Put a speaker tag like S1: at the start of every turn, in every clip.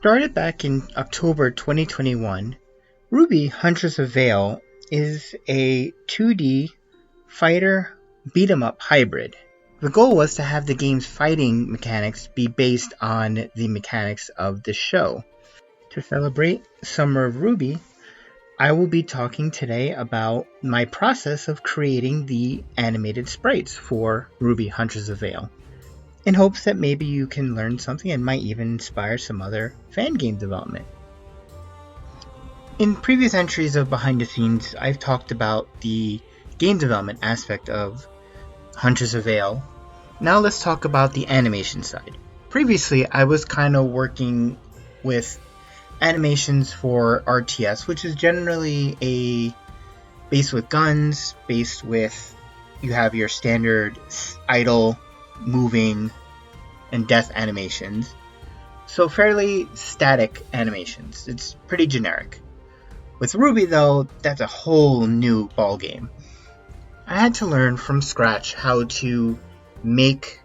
S1: Started back in October 2021, RWBY Huntress of Vale is a 2D fighter beat-em-up hybrid. The goal was to have the game's fighting mechanics be based on the mechanics of the show. To celebrate Summer of RWBY, I will be talking today about my process of creating the animated sprites for RWBY Huntress of Vale, in hopes that maybe you can learn something and might even inspire some other fan game development. In previous entries of Behind the Scenes, I've talked about the game development aspect of Huntress of Vale. Now let's talk about the animation side. Previously, I was kind of working with animations for RTS, which is generally a base with guns, based with you have your standard idle, moving, and death animations. So fairly static animations. It's pretty generic. With RWBY though, that's a whole new ballgame. I had to learn from scratch how to make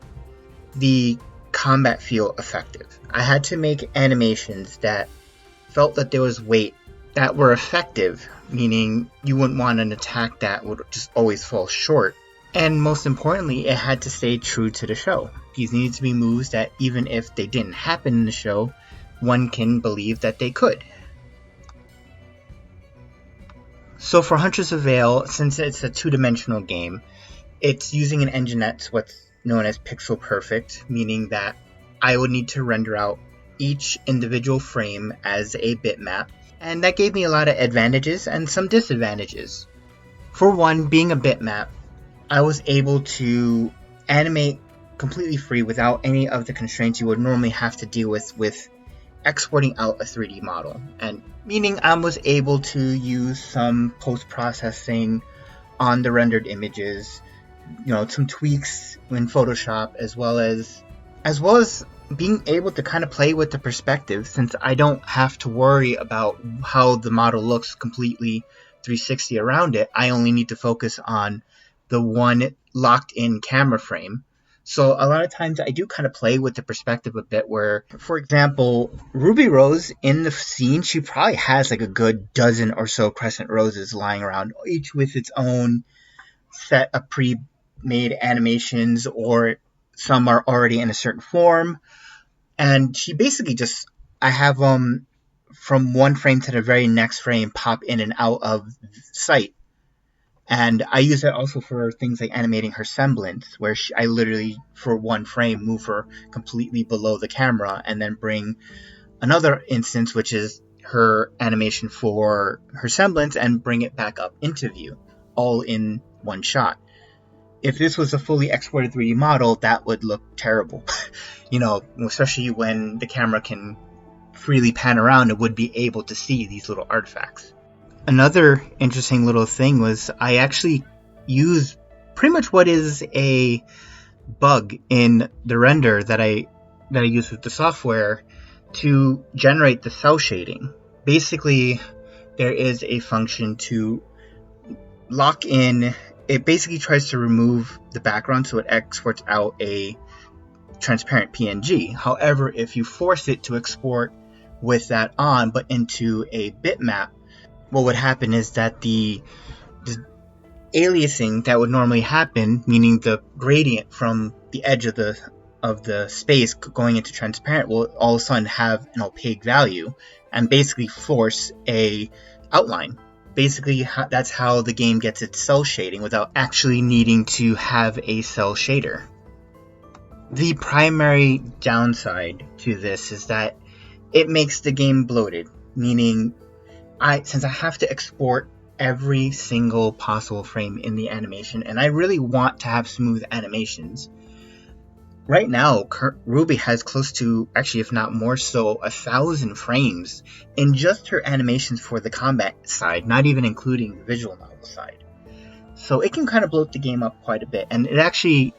S1: the combat feel effective. I had to make animations that felt that there was weight, that were effective, meaning you wouldn't want an attack that would just always fall short. And most importantly, it had to stay true to the show. These needed to be moves that even if they didn't happen in the show, one can believe that they could. So for Huntress of Vale, since it's a two-dimensional game, it's using an engine that's what's known as pixel perfect, meaning that I would need to render out each individual frame as a bitmap, and that gave me a lot of advantages and some disadvantages. For one, being a bitmap, I was able to animate completely free without any of the constraints you would normally have to deal with exporting out a 3D model, and meaning I was able to use some post-processing on the rendered images, some tweaks in Photoshop, as well as being able to kind of play with the perspective, since I don't have to worry about how the model looks completely 360 around it. I only need to focus on the one locked in camera frame. So a lot of times I do kind of play with the perspective a bit where, for example, Ruby Rose in the scene, she probably has like a good dozen or so crescent roses lying around, each with its own set of pre-made animations, or some are already in a certain form. And she basically I have from one frame to the very next frame pop in and out of sight. And I use that also for things like animating her semblance, where I literally, for one frame, move her completely below the camera and then bring another instance, which is her animation for her semblance, and bring it back up into view, all in one shot. If this was a fully exported 3D model, that would look terrible. Especially when the camera can freely pan around, it would be able to see these little artifacts. Another interesting little thing was I actually use pretty much what is a bug in the render that I use with the software to generate the cell shading. Basically, there is a function to lock in. It basically tries to remove the background, so it exports out a transparent PNG. However, if you force it to export with that on, but into a bitmap, what would happen is that the aliasing that would normally happen, meaning the gradient from the edge of the space going into transparent, will all of a sudden have an opaque value and basically force a outline. Basically, that's how the game gets its cell shading without actually needing to have a cell shader. The primary downside to this is that it makes the game bloated, meaning since I have to export every single possible frame in the animation, and I really want to have smooth animations. Right now, RWBY has close to, actually if not more so, 1,000 frames in just her animations for the combat side, not even including the visual novel side. So it can kind of bloat the game up quite a bit, and it actually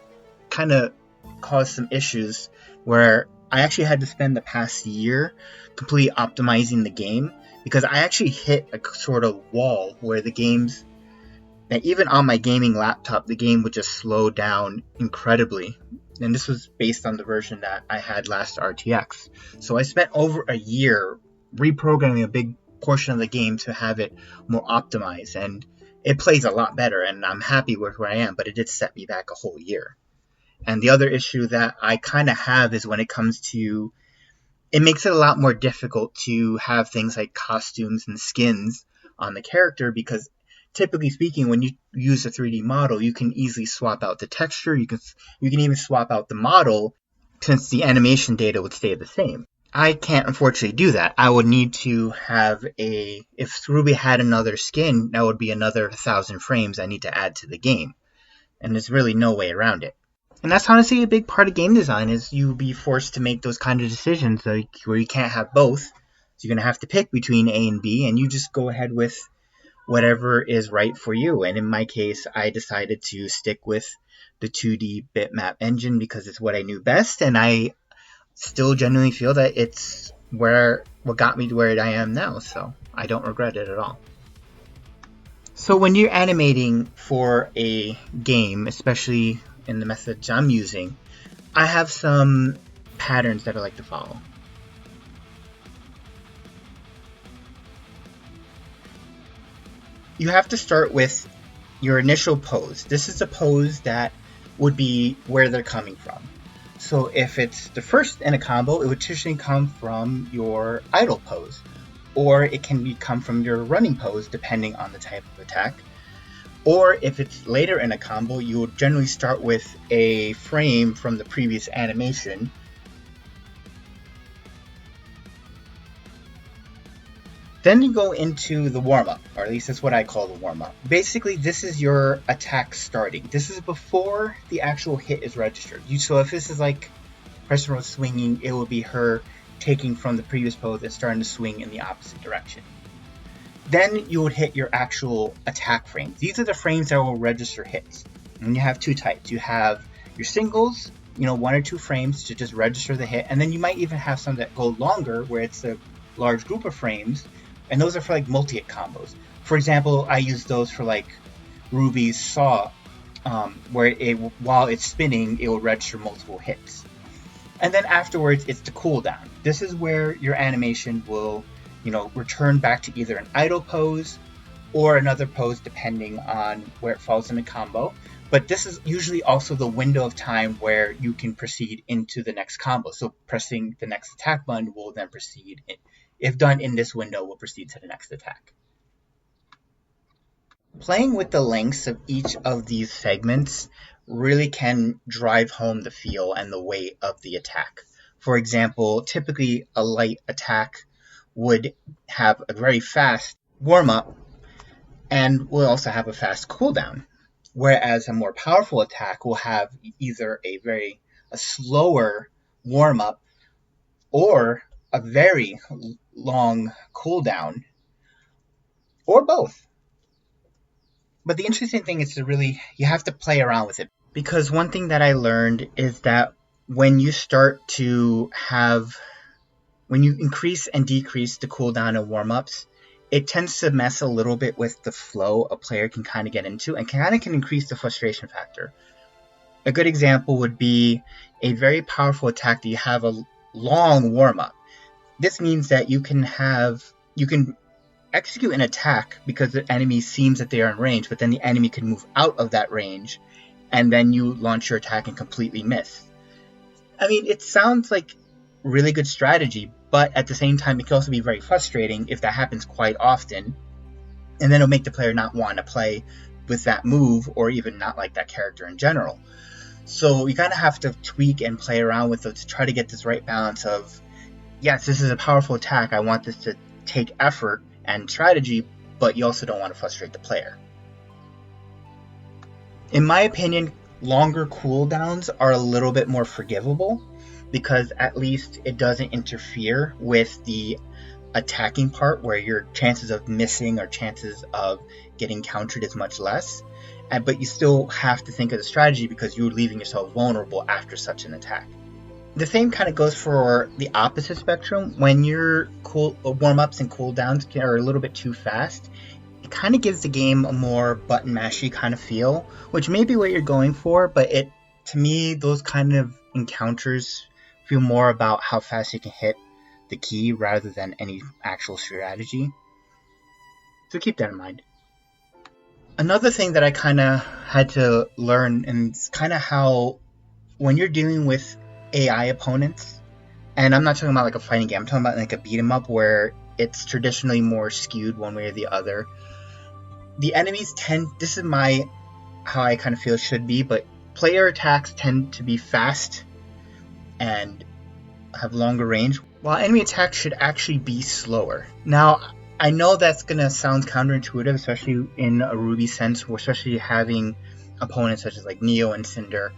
S1: kind of caused some issues where I actually had to spend the past year completely optimizing the game, because I actually hit a sort of wall where the games, that even on my gaming laptop, the game would just slow down incredibly. and this was based on the version that I had last RTX. So I spent over a year reprogramming a big portion of the game to have it more optimized, and it plays a lot better, and I'm happy with where I am, but it did set me back a whole year. And the other issue that I kind of have is when it comes to, it makes it a lot more difficult to have things like costumes and skins on the character, because typically speaking, when you use a 3D model, you can easily swap out the texture, you can even swap out the model, since the animation data would stay the same. I can't unfortunately do that. I would need to have if RWBY had another skin, that would be another 1,000 frames I need to add to the game. And there's really no way around it. And that's honestly a big part of game design, is you be forced to make those kind of decisions where you can't have both. So you're going to have to pick between A and B, and you just go ahead with whatever is right for you. And in my case, I decided to stick with the 2D bitmap engine because it's what I knew best, and I still genuinely feel that it's what got me to where I am now, so I don't regret it at all. So when you're animating for a game, especially in the methods I'm using, I have some patterns that I like to follow. You have to start with your initial pose. This is a pose that would be where they're coming from. So if it's the first in a combo, it would traditionally come from your idle pose, or it can come from your running pose depending on the type of attack. Or if it's later in a combo, you would generally start with a frame from the previous animation. Then you go into the warm-up, or at least that's what I call the warm-up. Basically, this is your attack starting. This is before the actual hit is registered. So if this is like Preston Rose swinging, it will be her taking from the previous pose and starting to swing in the opposite direction. Then you would hit your actual attack frames. These are the frames that will register hits. And you have two types. You have your singles, 1 or 2 frames to just register the hit, and then you might even have some that go longer, where it's a large group of frames, and those are for like multi-hit combos. For example, I use those for like RWBY's Saw, where while it's spinning, it will register multiple hits. And then afterwards, it's the cooldown. This is where your animation will, return back to either an idle pose or another pose depending on where it falls in the combo. But this is usually also the window of time where you can proceed into the next combo. So pressing the next attack button will then proceed, if done in this window, will proceed to the next attack. Playing with the lengths of each of these segments really can drive home the feel and the weight of the attack. For example, typically a light attack would have a very fast warm-up and will also have a fast cooldown, whereas a more powerful attack will have either a slower warm-up or a very long cooldown, or both. But the interesting thing is you have to play around with it. Because one thing that I learned is that when you increase and decrease the cooldown of warm-ups, it tends to mess a little bit with the flow a player can kind of get into, and can increase the frustration factor. A good example would be a very powerful attack that you have a long warm-up. This means that you can execute an attack because the enemy seems that they are in range, but then the enemy can move out of that range, and then you launch your attack and completely miss. I mean, it sounds like really good strategy, but at the same time, it can also be very frustrating if that happens quite often, and then it'll make the player not want to play with that move, or even not like that character in general. So you kind of have to tweak and play around with it to try to get this right balance of, yes, this is a powerful attack, I want this to take effort and strategy, but you also don't want to frustrate the player. In my opinion, longer cooldowns are a little bit more forgivable, because at least it doesn't interfere with the attacking part, where your chances of missing or chances of getting countered is much less. But you still have to think of the strategy, because you're leaving yourself vulnerable after such an attack. The same kind of goes for the opposite spectrum. When your warm-ups and cooldowns are a little bit too fast, it kind of gives the game a more button mashy kind of feel, which may be what you're going for, but it to me, those kind of encounters feel more about how fast you can hit the key rather than any actual strategy. So keep that in mind. Another thing that I kind of had to learn, and it's kind of how when you're dealing with AI opponents, and I'm not talking about like a fighting game, I'm talking about like a beat 'em up where it's traditionally more skewed one way or the other. The enemies this is how I kind of feel it should be, but player attacks tend to be fast and have longer range, while enemy attacks should actually be slower. Now, I know that's going to sound counterintuitive, especially in a RWBY sense, especially having opponents such as like Neo and Cinder,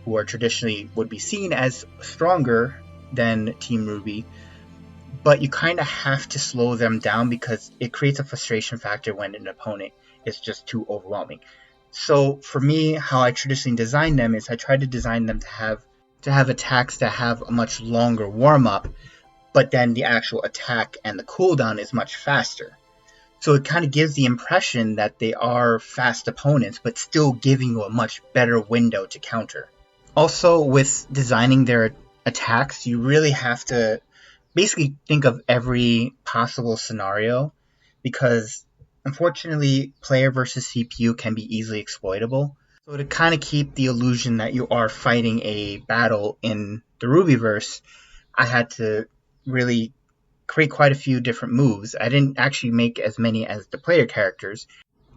S1: who are traditionally would be seen as stronger than Team RWBY, but you kind of have to slow them down because it creates a frustration factor when an opponent is just too overwhelming. So for me, how I traditionally design them is I try to design them to have attacks that have a much longer warm-up, but then the actual attack and the cooldown is much faster. So it kind of gives the impression that they are fast opponents, but still giving you a much better window to counter. Also, with designing their attacks, you really have to basically think of every possible scenario, because unfortunately, player versus CPU can be easily exploitable. So to kind of keep the illusion that you are fighting a battle in the RWBYverse, I had to really create quite a few different moves. I didn't actually make as many as the player characters,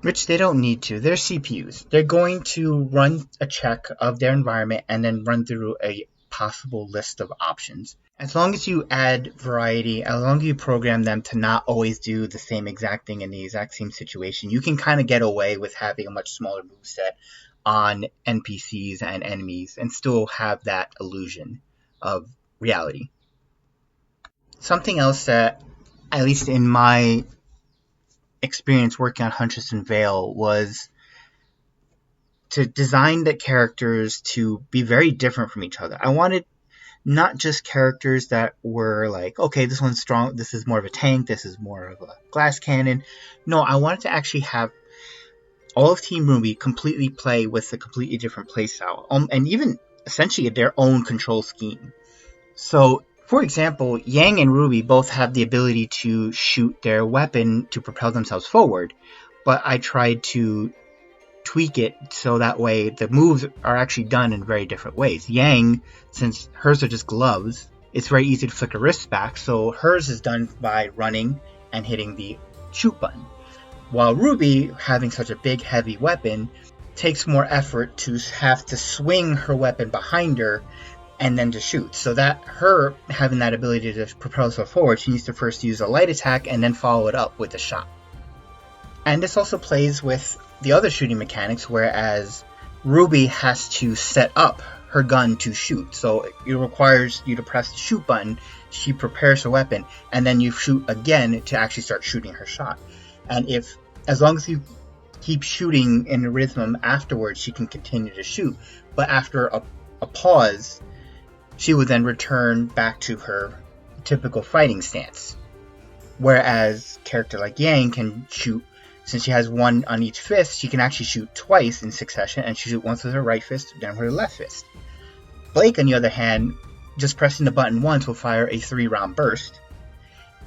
S1: which they don't need to. They're CPUs. They're going to run a check of their environment and then run through a possible list of options. As long as you add variety, as long as you program them to not always do the same exact thing in the exact same situation, you can kind of get away with having a much smaller moveset on NPCs and enemies and still have that illusion of reality. Something else that, at least in my experience working on Huntress of Vale, was to design the characters to be very different from each other. I wanted not just characters that were like, okay, this one's strong, this is more of a tank, this is more of a glass cannon. No, I wanted to actually have all of Team RWBY completely play with a completely different playstyle, and even essentially their own control scheme. So, for example, Yang and RWBY both have the ability to shoot their weapon to propel themselves forward, but I tried to tweak it so that way the moves are actually done in very different ways. Yang, since hers are just gloves, it's very easy to flick her wrists back, so hers is done by running and hitting the shoot button. While RWBY, having such a big heavy weapon, takes more effort to have to swing her weapon behind her and then to shoot. So that her having that ability to propel herself forward, she needs to first use a light attack and then follow it up with a shot. And this also plays with the other shooting mechanics, whereas RWBY has to set up her gun to shoot. So it requires you to press the shoot button, she prepares her weapon, and then you shoot again to actually start shooting her shot. And as long as you keep shooting in a rhythm afterwards, she can continue to shoot. But after a pause, she would then return back to her typical fighting stance. Whereas a character like Yang can shoot, since she has one on each fist, she can actually shoot twice in succession, and she shoot once with her right fist, then with her left fist. Blake, on the other hand, just pressing the button once will fire a 3-round burst.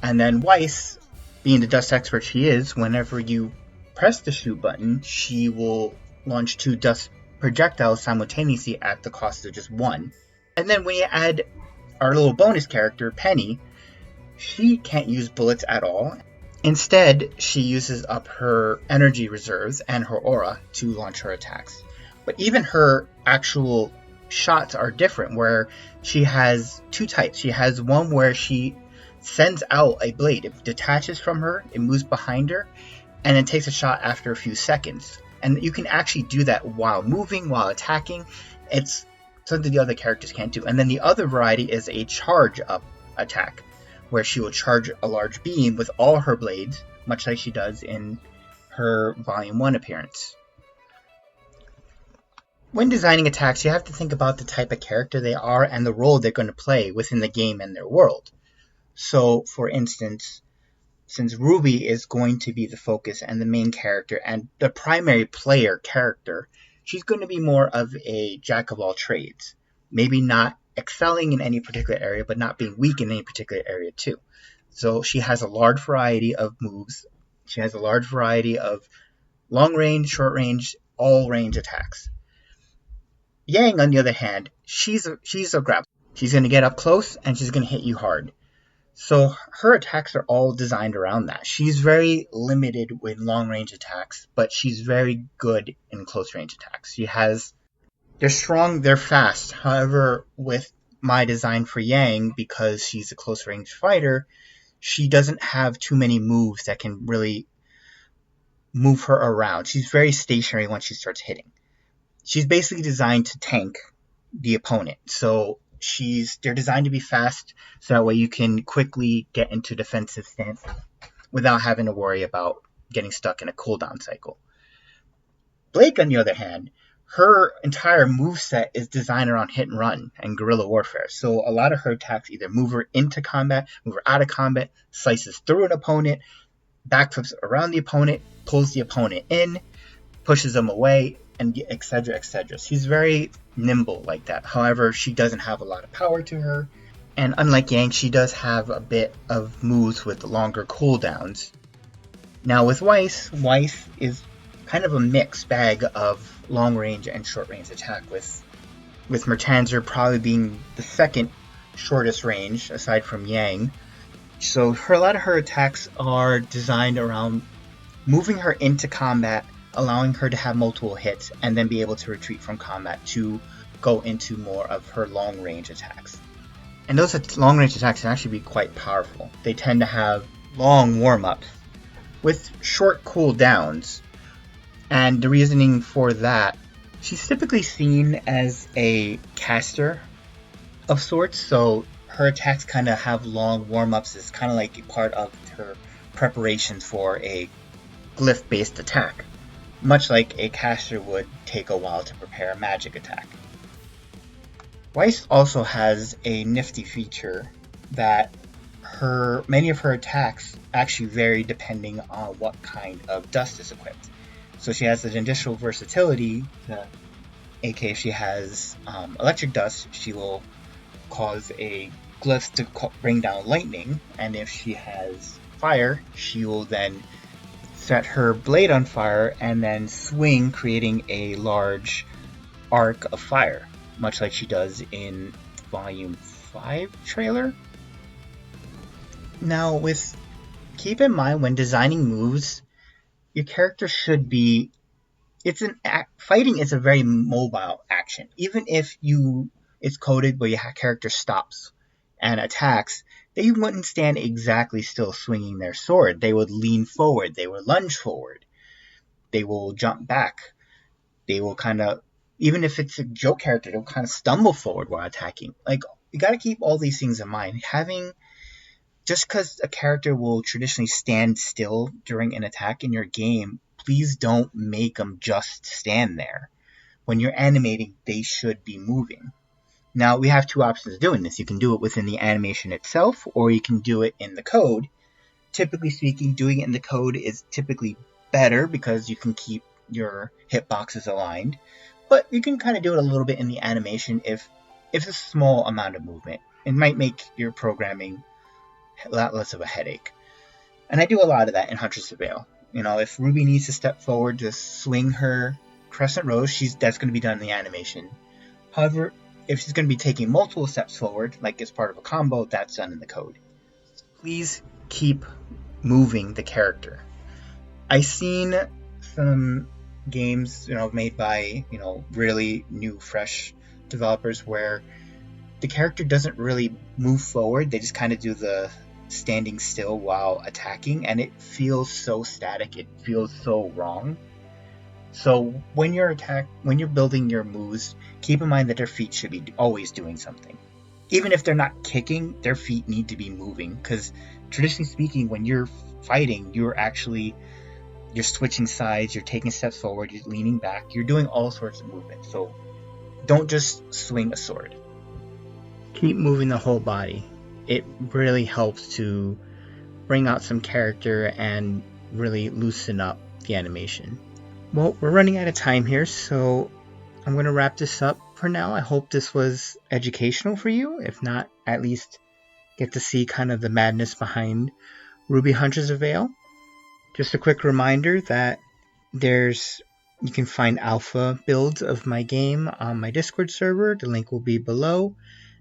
S1: And then Weiss, being the dust expert she is, whenever you press the shoot button, she will launch 2 dust projectiles simultaneously at the cost of just 1. And then when you add our little bonus character, Penny, she can't use bullets at all. Instead, she uses up her energy reserves and her aura to launch her attacks. But even her actual shots are different, where she has 2 types. She has one where she sends out a blade. It detaches from her, it moves behind her, and then takes a shot after a few seconds. And you can actually do that while moving, while attacking. It's something the other characters can't do. And then the other variety is a charge-up attack, where she will charge a large beam with all her blades, much like she does in her Volume 1 appearance. When designing attacks, you have to think about the type of character they are and the role they're going to play within the game and their world. So, for instance, since RWBY is going to be the focus and the main character and the primary player character, she's going to be more of a jack of all trades. Maybe not excelling in any particular area, but not being weak in any particular area too. So she has a large variety of moves. She has a large variety of long range, short range, all range attacks. Yang, on the other hand, she's a grappler. She's going to get up close and she's going to hit you hard. So her attacks are all designed around that. She's very limited with long range attacks, but she's very good in close range attacks. They're strong, they're fast. However, with my design for Yang, because she's a close range fighter, she doesn't have too many moves that can really move her around. She's very stationary once she starts hitting. She's basically designed to tank the opponent. So they're designed to be fast, so that way you can quickly get into defensive stances without having to worry about getting stuck in a cooldown cycle. Blake, on the other hand, her entire moveset is designed around hit and run and guerrilla warfare. So a lot of her attacks either move her into combat, move her out of combat, slices through an opponent, backflips around the opponent, pulls the opponent in, pushes them away, and etc. etc. She's very nimble like that. However, she doesn't have a lot of power to her. And unlike Yang, she does have a bit of moves with longer cooldowns. Now with Weiss is kind of a mixed bag of long range and short range attack, with Mertanzer probably being the second shortest range aside from Yang. So a lot of her attacks are designed around moving her into combat, allowing her to have multiple hits, and then be able to retreat from combat to go into more of her long range attacks. And those long range attacks can actually be quite powerful. They tend to have long warm-ups with short cooldowns. And the reasoning for that, she's typically seen as a caster of sorts, so her attacks kind of have long warm-ups. It's kind of like a part of her preparation for a glyph-based attack, much like a caster would take a while to prepare a magic attack. Weiss also has a nifty feature that many of her attacks actually vary depending on what kind of dust is equipped. So she has an additional versatility, aka if she has electric dust, she will cause a glyph to bring down lightning, and if she has fire, she will then set her blade on fire and then swing, creating a large arc of fire, much like she does in Volume 5 trailer. Now, keep in mind when designing moves, your character should be. Fighting is a very mobile action. Even if it's coded where your character stops and attacks, they wouldn't stand exactly still swinging their sword. They would lean forward. They would lunge forward. They will jump back. They will even if it's a joke character, they'll kind of stumble forward while attacking. You got to keep all these things in mind. Just because a character will traditionally stand still during an attack in your game, please don't make them just stand there. When you're animating, they should be moving. Now, we have two options of doing this. You can do it within the animation itself, or you can do it in the code. Typically speaking, doing it in the code is typically better because you can keep your hitboxes aligned. But you can kind of do it a little bit in the animation if it's a small amount of movement. It might make your programming a lot less of a headache. And I do a lot of that in Huntress of Vale. If Ruby needs to step forward to swing her Crescent Rose, that's going to be done in the animation. However, if she's going to be taking multiple steps forward, like as part of a combo, that's done in the code. Please keep moving the character. I've seen some games, made by, really new, fresh developers where the character doesn't really move forward. They just kind of do the standing still while attacking, and it feels so static. It feels so wrong. So when you're building your moves, keep in mind that their feet should be always doing something. Even if they're not kicking, their feet need to be moving, because traditionally speaking, when you're fighting, you're switching sides, you're taking steps forward, you're leaning back, you're doing all sorts of movement. So don't just swing a sword. Keep moving the whole body. It really helps to bring out some character and really loosen up the animation. Well, we're running out of time here, so I'm going to wrap this up for now. I hope this was educational for you. If not, at least get to see kind of the madness behind RWBY Huntress of Vale. Just a quick reminder that you can find alpha builds of my game on my Discord server. The link will be below,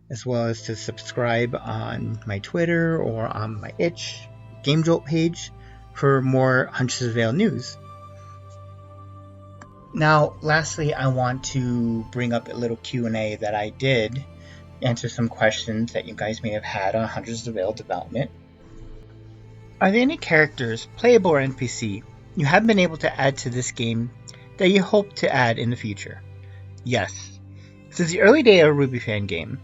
S1: as well as to subscribe on my Twitter or on my Itch Game Jolt page for more Huntress of Vale news. Now, lastly, I want to bring up a little Q&A that I did, answer some questions that you guys may have had on Huntress of Vale development. Are there any characters, playable or NPC, you haven't been able to add to this game that you hope to add in the future? Yes. Since the early day of RWBY FNDM,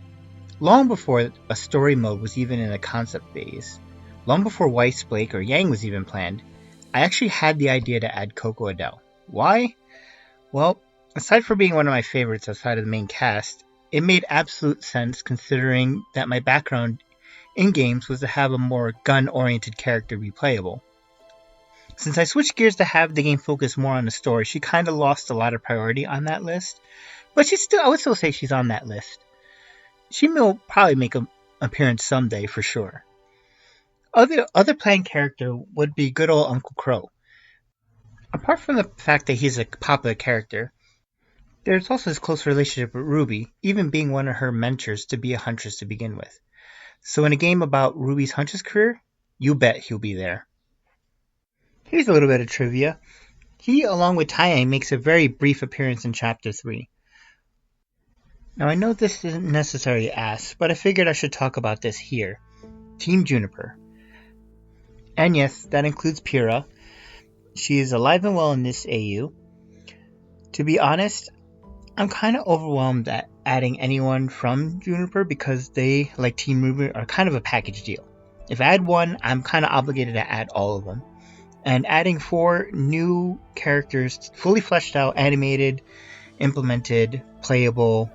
S1: long before a story mode was even in a concept phase, long before Weiss, Blake, or Yang was even planned, I actually had the idea to add Coco Adele. Why? Well, aside from being one of my favorites outside of the main cast, it made absolute sense considering that my background in games was to have a more gun-oriented character be playable. Since I switched gears to have the game focus more on the story, she kind of lost a lot of priority on that list, but I would still say she's on that list. She will probably make an appearance someday for sure. Other planned character would be good old Uncle Crow. Apart from the fact that he's a popular character, there's also his close relationship with Ruby, even being one of her mentors to be a huntress to begin with. So in a game about Ruby's huntress career, you bet he'll be there. Here's a little bit of trivia. He, along with Taiyang, makes a very brief appearance in Chapter 3. Now I know this isn't necessarily asked, but I figured I should talk about this here. Team Juniper. And yes, that includes Pyrrha. She is alive and well in this AU. To be honest, I'm kind of overwhelmed at adding anyone from Juniper because they, like Team RWBY, are kind of a package deal. If I add one, I'm kind of obligated to add all of them. And adding 4 new characters, fully fleshed out, animated, implemented, playable,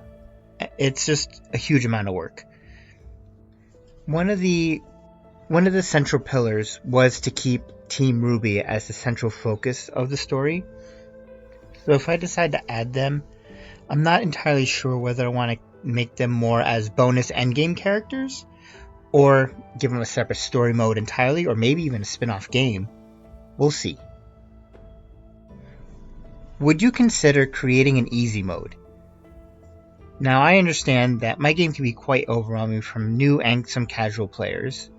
S1: it's just a huge amount of work. One of the central pillars was to keep Team RWBY as the central focus of the story. So if I decide to add them, I'm not entirely sure whether I want to make them more as bonus endgame characters, or give them a separate story mode entirely, or maybe even a spin-off game. We'll see. Would you consider creating an easy mode? Now I understand that my game can be quite overwhelming from new and some casual players.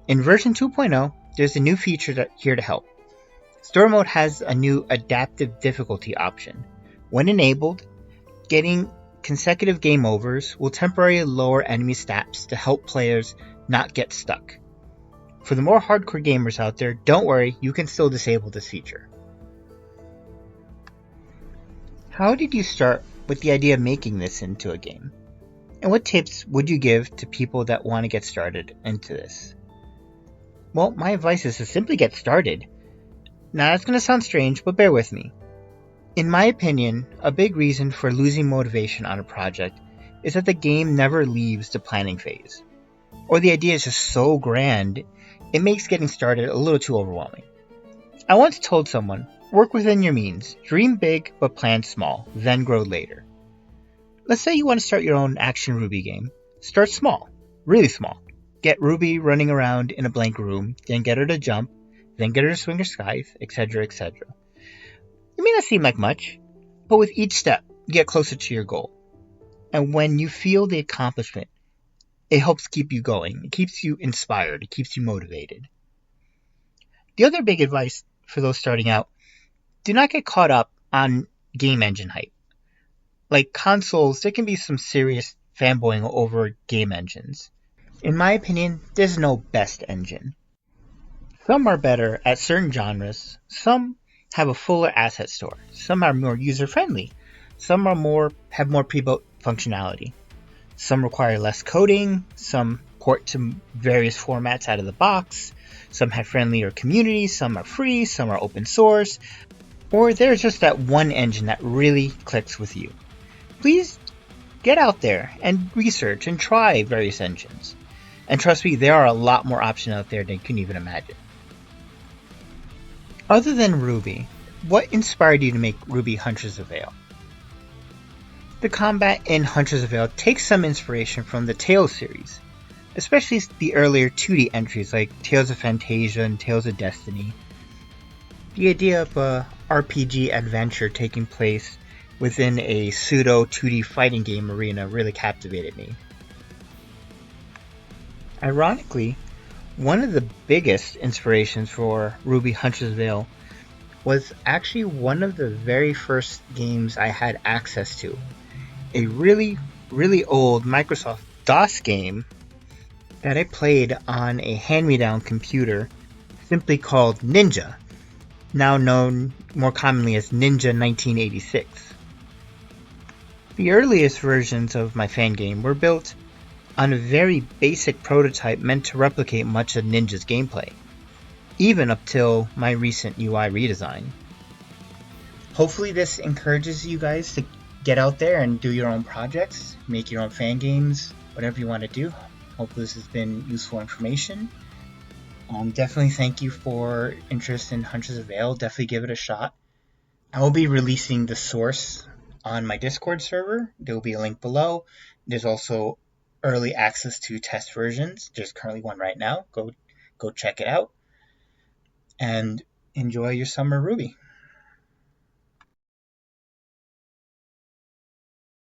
S1: In version 2.0, there's a new feature here to help. Story mode has a new adaptive difficulty option. When enabled, getting consecutive game overs will temporarily lower enemy stats to help players not get stuck. For the more hardcore gamers out there, don't worry, you can still disable this feature. How did you start with the idea of making this into a game? And what tips would you give to people that want to get started into this? Well, my advice is to simply get started. Now that's going to sound strange, but bear with me. In my opinion, a big reason for losing motivation on a project is that the game never leaves the planning phase. Or the idea is just so grand, it makes getting started a little too overwhelming. I once told someone, work within your means, dream big but plan small, then grow later. Let's say you want to start your own action RWBY game. Start small, really small. Get RWBY running around in a blank room, then get her to jump, then get her to swing her scythe, etc., etc. It may not seem like much, but with each step, you get closer to your goal. And when you feel the accomplishment, it helps keep you going. It keeps you inspired. It keeps you motivated. The other big advice for those starting out, do not get caught up on game engine hype. Like consoles, there can be some serious fanboying over game engines. In my opinion, there's no best engine. Some are better at certain genres, some have a fuller asset store, some are more user-friendly, some have more pre-built functionality. Some require less coding, some port to various formats out of the box, some have friendlier communities, some are free, some are open source, or there's just that one engine that really clicks with you. Please get out there and research and try various engines. And trust me, there are a lot more options out there than you can even imagine. Other than RWBY, What inspired you to make RWBY Huntress of Vale? The combat in Huntress of Vale takes some inspiration from the Tales series, especially the earlier 2D entries like Tales of Phantasia and Tales of Destiny. The idea of a RPG adventure taking place within a pseudo 2D fighting game arena really captivated me. Ironically, one of the biggest inspirations for RWBY Huntress of Vale was actually one of the very first games I had access to. A really, really old Microsoft DOS game that I played on a hand-me-down computer simply called Ninja, now known more commonly as Ninja 1986. The earliest versions of my fan game were built on a very basic prototype meant to replicate much of Ninja's gameplay, even up till my recent UI redesign. Hopefully this encourages you guys to get out there and do your own projects, make your own fan games, whatever you want to do. Hope this has been useful information. Definitely thank you for interest in Huntress of Vale. Definitely give it a shot. I will be releasing the source on my Discord server. There will be a link below. There's also early access to test versions. There's currently one right now. Go check it out and enjoy your summer RWBY.